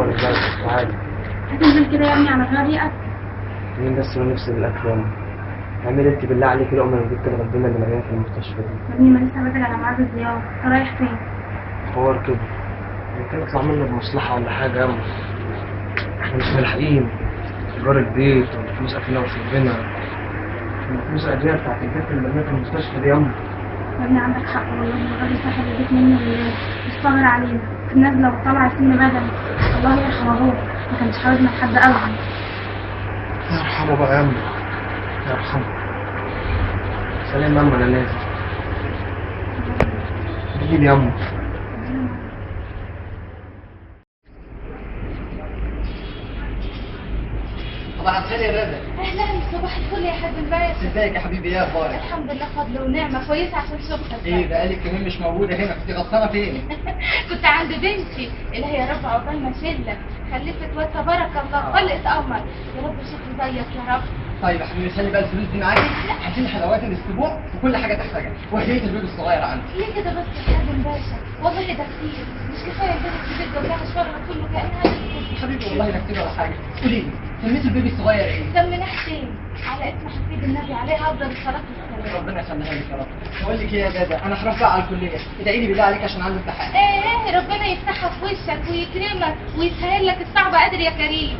خبر ازاي؟ تعالي. هتنزل كده يا ابني على غير ريقك؟ مين بس اللي نفسي بالاكل يا امي؟ اعملي انت بالله عليك لقمه من البيت الغدامه اللي مرميه في المستشفى دي. يا ابني ما لسه بادئ على ميعاد الزيارة، انت رايح فين؟ حوار كده يمكن يطلع منه بمصلحه ولا حاجه يا امي. احنا مش ملاحقين ايجار البيت والفلوس اكلنا وشربنا، الفلوس الادويه بتاعت البيت اللي مرميه في المستشفى دي يا امي. يا ابني عندك حق والله، الراجل صاحب البيت منه لله، مستغر علينا. الناس لو طلع سن بدني الله يرحمه، هو ما كانش حاولنا لحد ابدا. يرحمه بقى يا امي، يرحمه. سلام يا امي، انا نازل. جيلي يا امي. صباح الخير يا رضا. اهلا، صباح الفل يا حاج الباشا. ازيك يا حبيبي؟ ايه اخبارك؟ الحمد لله، فضل ونعمه، كويسه عشان شفتك. ايه بقالك يومين مش موجوده هنا، كنت غلطانه فين؟ كنت عند بنتي، الهي يا رب عقبال ما شلك، خلفت واد تبارك الله، خلقت قمر، يا رب شكله زيك يا رب. طيب يا حبيبي خلي بقى الفلوس دي معاكي، هاتي لي حلويات الاسبوع وكل حاجه تحتاجها وهديه البيبي الصغير عندي. ليه كده بس يا حاج الباشا؟ والله ده كتير، مش كفايه البيت الكبير جنبها الشغل كله كانها حبيبي والله لا كتير ولا حاجه. قولي لي سميت البيبي الصغير ايه؟ سميناه حسين، على اسم حفيد النبي عليه افضل الصلاه والسلام. ربنا يخليها لك يا رب. بقول لك ايه يا دادا، انا هروح بقى على الكليه، ادعي لي بالله عليك عشان عندي امتحان. ايه ربنا يفتحها في وشك ويكرمك ويسهل لك الصعب، قادر يا كريم.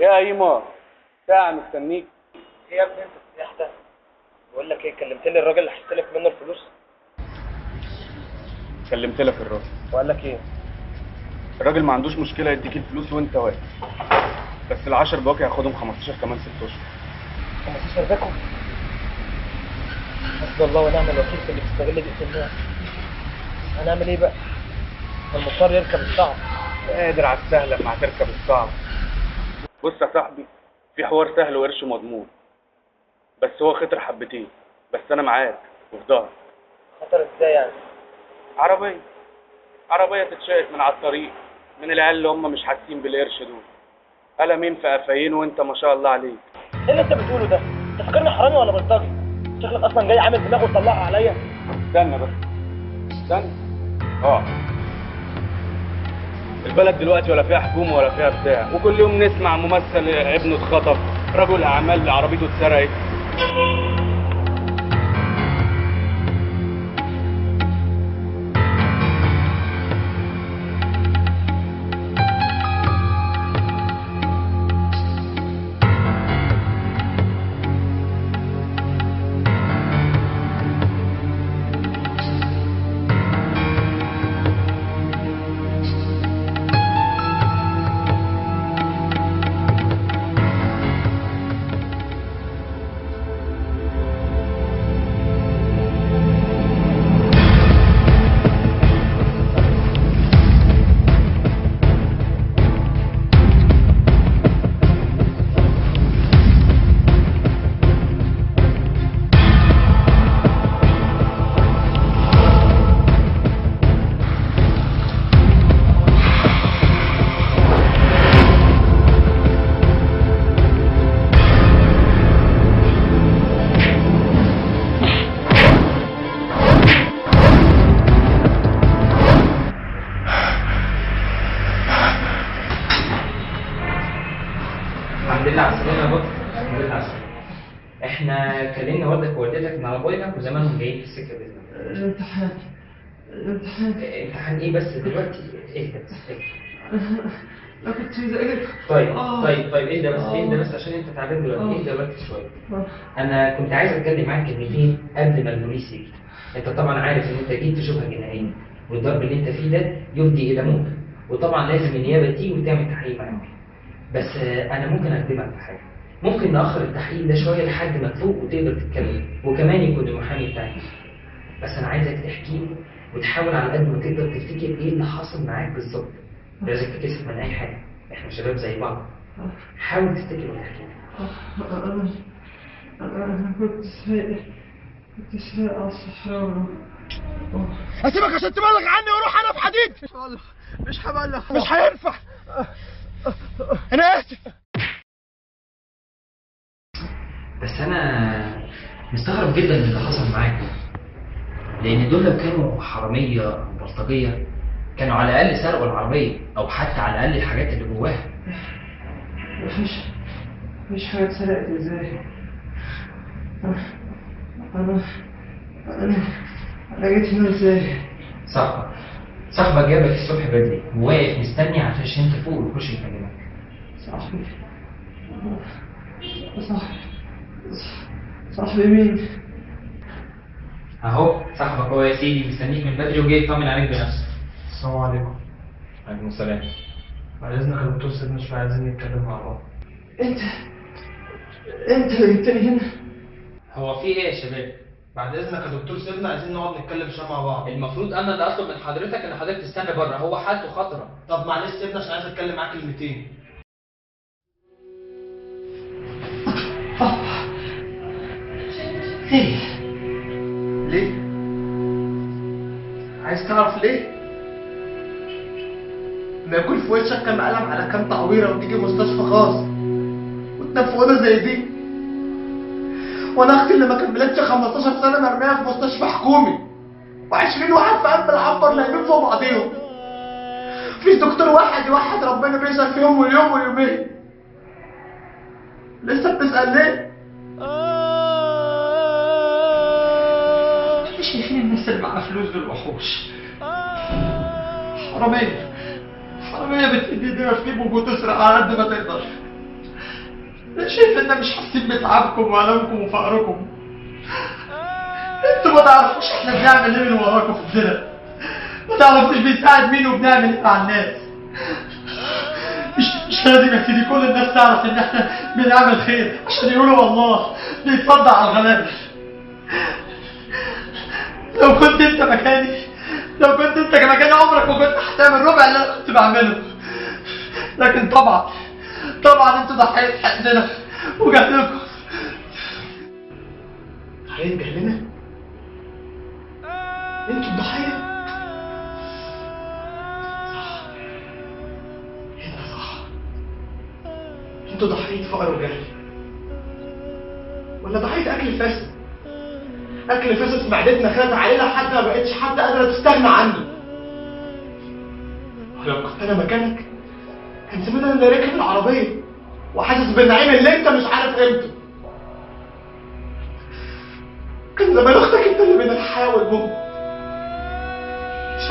يا ايما ساعة مستنيك. ايه يا ابني انت السلاح ده؟ بقول لك ايه، كلمت لي الراجل اللي هستلف منه الفلوس؟ كلمت لك الراجل وقال لك ايه؟ الراجل ما عندوش مشكلة يديك الفلوس وانت واقف، بس ال10 بواقي هياخدهم 15 كمان 6 اشهر. 15 باكو؟ حسبي الله ونعم الوكيل في اللي بيستغل دقيقة الناس. هنعمل ايه بقى؟ المضطر يركب الصعب. قادر على السهل لما هتركب الصعب. بص يا صاحبي، في حوار سهل وقرش مضمون، بس هو خطر حبتين، بس انا معاك وفي ظهرك. خطر ازاي يعني؟ عربية تتشقت من على الطريق من العيال اللي هم مش حاسين بالقرش دول، قلمين في قفايين وانت ما شاء الله عليك. ايه اللي انت بتقوله ده؟ انت فاكرني حرامي ولا بلطجي؟ شكلك اصلا جاي عامل دماغ وتطلعها عليا. استنى بس، استنى. البلد دلوقتي ولا فيها حكومة ولا فيها بتاع، وكل يوم نسمع ممثل ابنه اتخطف، رجل اعمال اللي عربيته اتسرقت. الحمد لله على السلامة يا بطل. الحمد لله على السلامة. احنا كلمنا والدك ووالدتك من على موبايلك وزمانهم جايين في السكة بإذن الله. الامتحان امتحان ايه بس دلوقتي؟ اهدى انا كنت مذاكر. طيب اهدى بس عشان انت تعبان دلوقتي، اهدى ركز شوية. انا كنت عايز اتكلم معاك كلمتين قبل ما البوليس يجي. انت طبعا عارف ان انت جيت تشوفها جنائية، والضرب اللي انت فيه ده يفضي الى موت، وطبعا لازم النيابة تيجي وتعمل تحقيق معاك. بس انا ممكن اخدمك في حاجه، ممكن ناخر التحقيق ده شويه لحد ما تفوق وتقدر تتكلم، وكمان يكون المحامي بتاعك. بس انا عايزك تحكي لي وتحاول على قد ما تقدر تفتكر ايه اللي حصل معاك بالظبط. لازم تكسب من اي حاجه، احنا شباب زي بعض. حاول تفتكر وتحكي لي. انا كنت سايق على الصحراء. هسيبك عشان تبلغ عني واروح انا في حديد. مش هبلغ، مش هينفع. انا اسف. بس انا مستغرب جدا ان ده حصل معاك، لان دول لو كانوا حراميه او بلطجيه كانوا على الاقل سرقوا العربيه او حتى على الاقل الحاجات اللي جواها. مفيش حاجة اتسرقت ازاي؟ أنا جيت هنا ازاي؟ صاحبك جابك الصبح بدري وواقف مستني عشان تفوق ويخش يكلمك. صاحبي مين؟ اهو صاحبك هو يا سيدي مستنيك من بدري وجاي يطمن عليك بنفسه. السلام عليكم. عليكم السلام. بعد اذنك يا دكتور سيبنا شويه عايزين نتكلم مع بعض. انت اللي جبتني هنا؟ هو في ايه يا شباب؟ بعد اذنك يا دكتور سيبنا عايزين نقعد نتكلم شويه مع بعض. المفروض انا اللي اطلب من حضرتك ان حضرتك تستنى بره، هو حالته خطره. طب معلش سيبنا عشان عايز اتكلم معاك كلمتين. خير. ليه؟ عايز تعرف ليه؟ ما يكون في وشك كام قلم على كام تعويره وتيجي مستشفى خاص وتنام في اوضه زي دي، وانا اختي اللي ما كملتش 15 سنه مرميه في مستشفى حكومي و20 واحد في قلب العنبر نايمين فوق بعضيهم. مفيش دكتور واحد يوحد ربنا بيسال فيهم واليوم واليومين. لسه بتسال ليه؟ شايفين الناس اللي معاها فلوس دول وحوش، حرامية بتدي ايديها في جيبك وتسرق على قد ما تقدر. شايف ان مش حاسين بتعبكم وألمكم وفقركم. انتوا ما تعرفوش احنا بنعمل ايه من وراكم في الدنيا، ما تعرفوش بنساعد مين وبنعمل ايه مع الناس. مش لازم يا سيدي كل الناس تعرف ان احنا بنعمل خير عشان يقولوا والله بيتصدق على الغلابة. لو كنت انت مكاني عمرك ما كنت هتعمل ربع اللي انا كنت بعمله. لكن طبعا انتوا ضحية حقنا وجهلكم. ضحية جهلنا؟ انتوا الضحية؟ صح، انت صح. انتوا ضحية فقر وجهل، ولا ضحية اكل فاسد؟ اكل فاسد في معدتنا خد علينا لحد ما بقتش حد قادرة تستغنى عني. ولو كنت انا مكانك كان زمان انا اللي راكب العربية وحاسس بالنعيم اللي انت مش عارف قيمته. كان زمان اختك انت اللي بين الحياة والموت. مش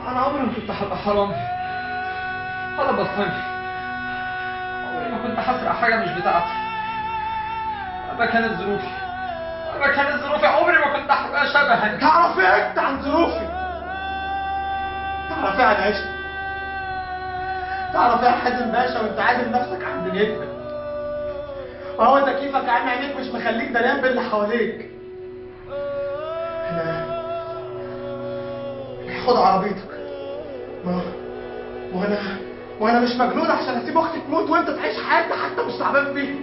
انا عمري ما كنت هبقى حرامي ولا بلطجي، عمري ما كنت هسرق حاجة مش بتاعتي. ما كانت ظروفي عمري ما كنت هبقى شبهك. تعرف ايه انت عن ظروفي؟ تعرف ايه عن عيشتي؟ تعرف ايه يا حازم باشا وانت عادل نفسك عن دنيتنا؟ وهو تكييفك عين عينيك مش مخليك دريان باللي حواليك. انا خد عربيتك. وانا مش مجنون عشان اسيب اختي تموت وانت تعيش حياتك حتى مش تعبان فيها.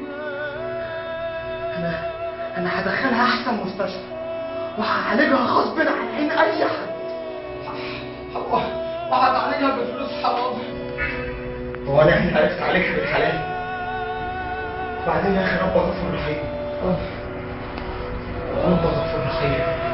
انا هدخلها احسن مستشفى وهعالجها غصب عن عين اي حد. وهتعالجها بفلوس حرام. هو انا يعني عرفت عليك بالحلال؟ بعدين يا اخي رب غفور رحيم. رب غفور رحيم.